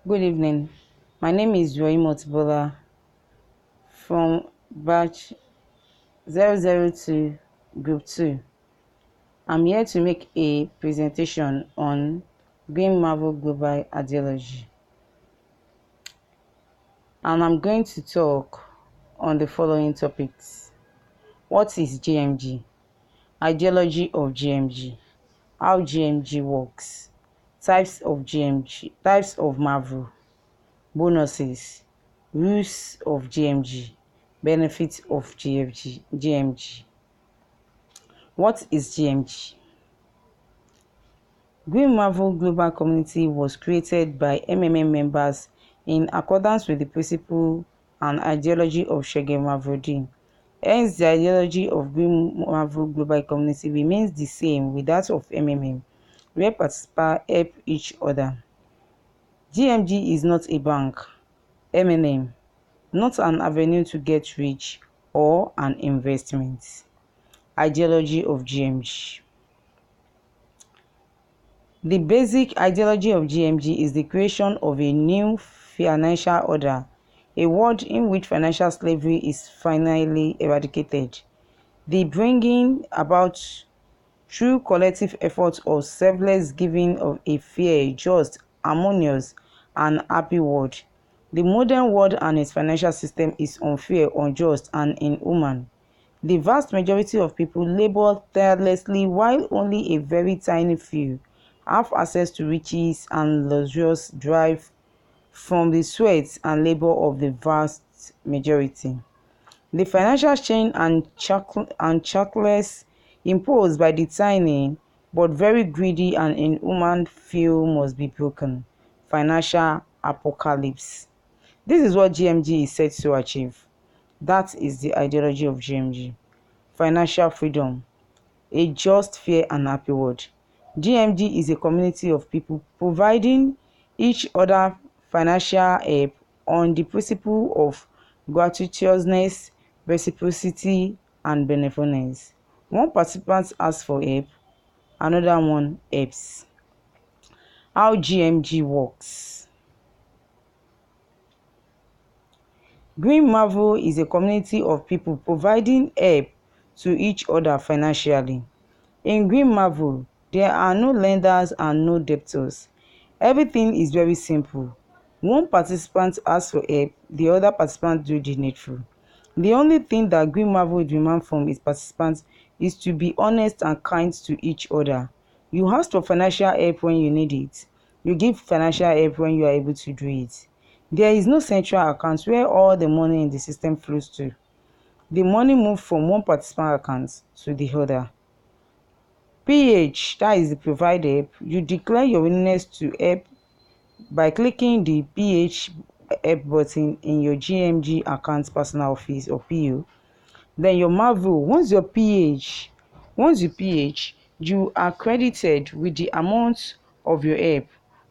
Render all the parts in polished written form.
Good evening. My name is Raheemot Bola from batch 002 group 2. I'm here to make a presentation on Green Mavro global ideology. And I'm going to talk on the following topics. What is GMG? Ideology of GMG. How GMG works. Types of GMG. Types of Mavro. Bonuses, rules of GMG, benefits of GMG. What is GMG? Green Marvel Global Community was created by MMM members in accordance with the principle and ideology of Shege Mavrodin. Hence, the ideology of Green Marvel Global Community remains the same with that of MMM, where participants help each other. GMG is not a bank. MMM, not an avenue to get rich or an investment. Ideology of GMG. The basic ideology of GMG is the creation of a new financial order, a world in which financial slavery is finally eradicated. The bringing about through collective efforts of selfless giving of a fair, just, harmonious, and happy world. The modern world and its financial system is unfair, unjust, and inhuman. The vast majority of people labor tirelessly while only a very tiny few have access to riches and luxurious derived from the sweat and labor of the vast majority. The financial chain and checklist imposed by the tiny but very greedy and inhuman few must be broken. Financial apocalypse. This is what GMG is set to achieve. That is the ideology of GMG. Financial freedom, a just, fair, and happy world. GMG is a community of people providing each other financial help on the principle of gratuitousness, reciprocity, and benevolence. One participant asks for help, another one helps. How GMG works. Green Marvel is a community of people providing help to each other financially. In Green Marvel, there are no lenders and no debtors. Everything is very simple. One participant asks for help, the other participant do the needful. The only thing that Green Marvel demands from its participants is to be honest and kind to each other. You ask for financial help when you need it. You give financial help when you are able to do it. There is no central account where all the money in the system flows to. The money moves from one participant account to the other. PH, that is the provide help. You declare your willingness to help by clicking the PH help button in your GMG account personal office or PO. Then your Mavro, once you PH, you are credited with the amount of your help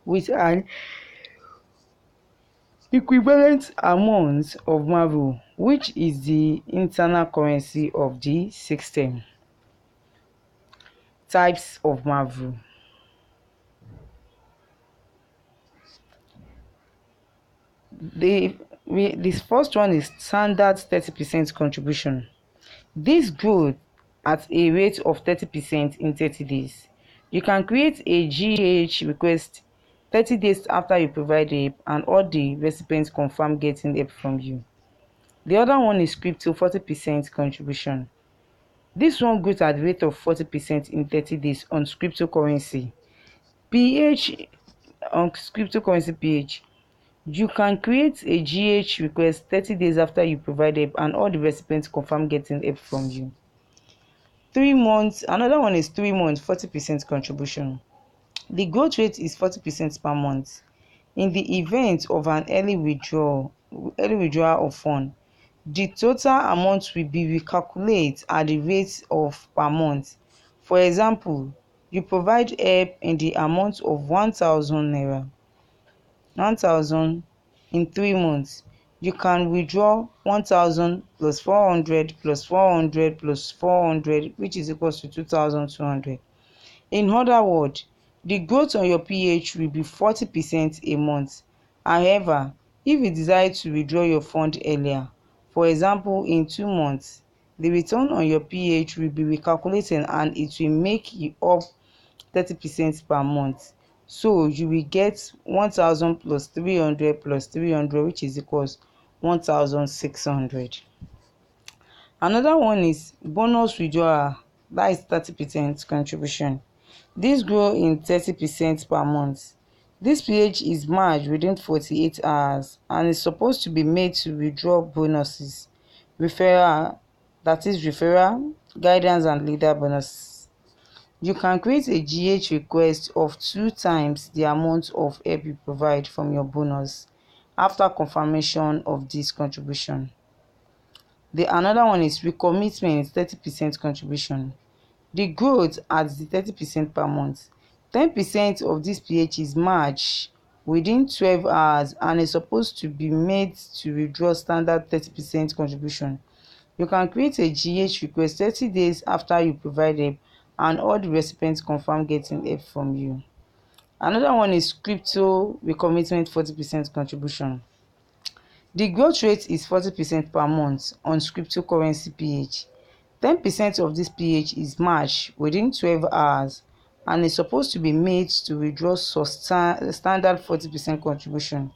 with an equivalent amount of Mavro, which is the internal currency of the system. Types of Mavro. This first one is standard 30% contribution. This grows at a rate of 30% in 30 days. You can create a GH request 30 days after you provide help and all the recipients confirm getting help from you. The other one is crypto 40% contribution. This one grows at the rate of 40% in 30 days on cryptocurrency. PH on cryptocurrency PH. You can create a GH request 30 days after you provide help and all the recipients confirm getting help from you. 3 months, another one is 3 months, 40% contribution. The growth rate is 40% per month. In the event of an early withdrawal of funds, the total amount will be recalculated at the rate of per month. For example, you provide help in the amount of 1,000 naira. 1,000 in 3 months. You can withdraw 1,000 plus 400 plus 400 plus 400, which is equals to 2,200. In other words, the growth on your PH will be 40% a month. However, if you decide to withdraw your fund earlier, for example in 2 months, the return on your PH will be recalculated and it will make you up 30% per month. So you will get 1000 plus 300 plus 300, which is equals 1600. Another one is bonus withdrawal, that is 30% contribution. This grow in 30% per month. This PH is merged within 48 hours and is supposed to be made to withdraw bonuses, referral, that is referral, guidance and leader bonuses. You can create a GH request of 2 times the amount of help you provide from your bonus after confirmation of this contribution. The another one is recommitment 30% contribution. The growth at the 30% per month. 10% of this PH is matched within 12 hours and is supposed to be made to withdraw standard 30% contribution. You can create a GH request 30 days after you provide help and all the recipients confirm getting help from you. Another one is crypto recommitment 40% contribution. The growth rate is 40% per month on cryptocurrency PH. 10% of this PH is matched within 12 hours and is supposed to be made to withdraw standard 40% contribution.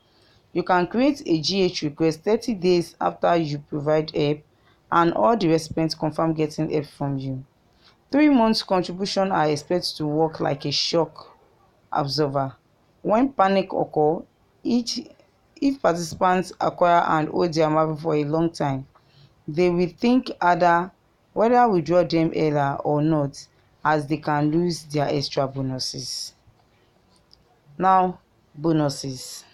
You can create a GH request 30 days after you provide help and all the recipients confirm getting help from you. 3 months contribution are expected to work like a shock absorber. When panic occurs, if participants acquire and hold their Mavro for a long time, they will think harder whether withdraw them earlier or not, as they can lose their extra bonuses. Now, bonuses.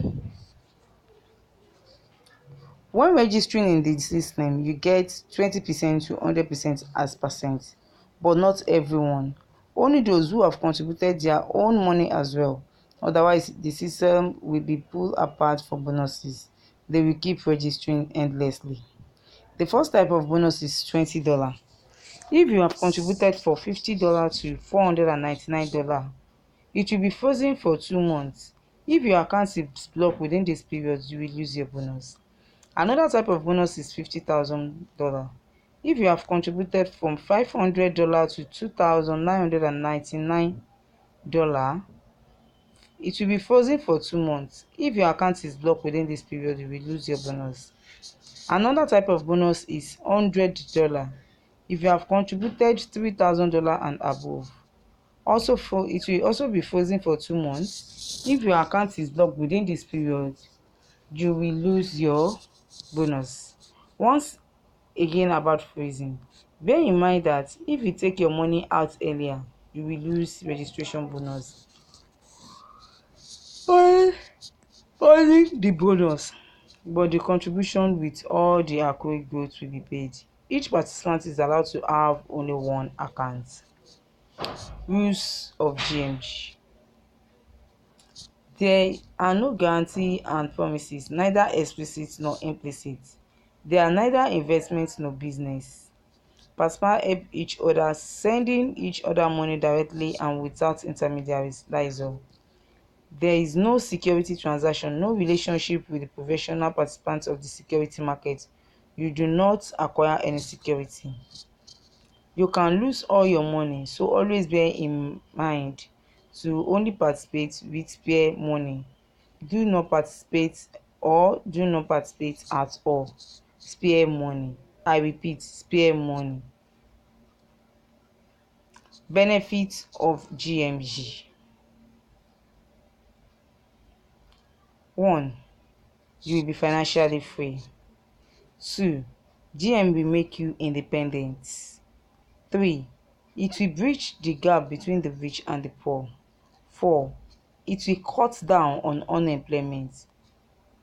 When registering in the system, you get 20% to 100% as percent, but not everyone. Only those who have contributed their own money as well. Otherwise, the system will be pulled apart for bonuses. They will keep registering endlessly. The first type of bonus is $20. If you have contributed for $50 to $499, it will be frozen for 2 months. If your account is blocked within this period, you will lose your bonus. Another type of bonus is $50,000. If you have contributed from $500 to $2,999, it will be frozen for 2 months. If your account is blocked within this period, you will lose your bonus. Another type of bonus is $100. If you have contributed $3,000 and above, it will also be frozen for 2 months. If your account is blocked within this period, you will lose your bonus. Once again about freezing, bear in mind that if you take your money out earlier, you will lose registration bonus. Only the bonus, but the contribution with all the accrued growth will be paid. Each participant is allowed to have only one account. Rules of GMG. There are no guarantee and promises, neither explicit nor implicit. They are neither investments nor business. Participants help each other, sending each other money directly and without intermediaries. That is all. There is no security transaction, no relationship with the professional participants of the security market. You do not acquire any security. You can lose all your money, so always bear in mind to only participate with spare money. Do not participate or do not participate at all. Spare money. I repeat, spare money. Benefits of GMG. 1. You will be financially free. 2. GM will make you independent. 3. It will bridge the gap between the rich and the poor. 4. It will cut down on unemployment.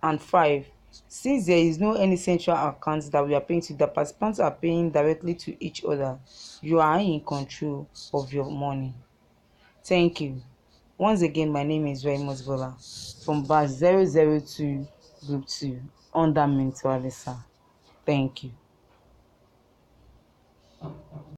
And 5. Since there is no any central account that we are paying to, the participants are paying directly to each other, you are in control of your money. Thank you. Once again, my name is Raheemot Bola from batch 002 Group 2 under Mentor Alisa. Thank you.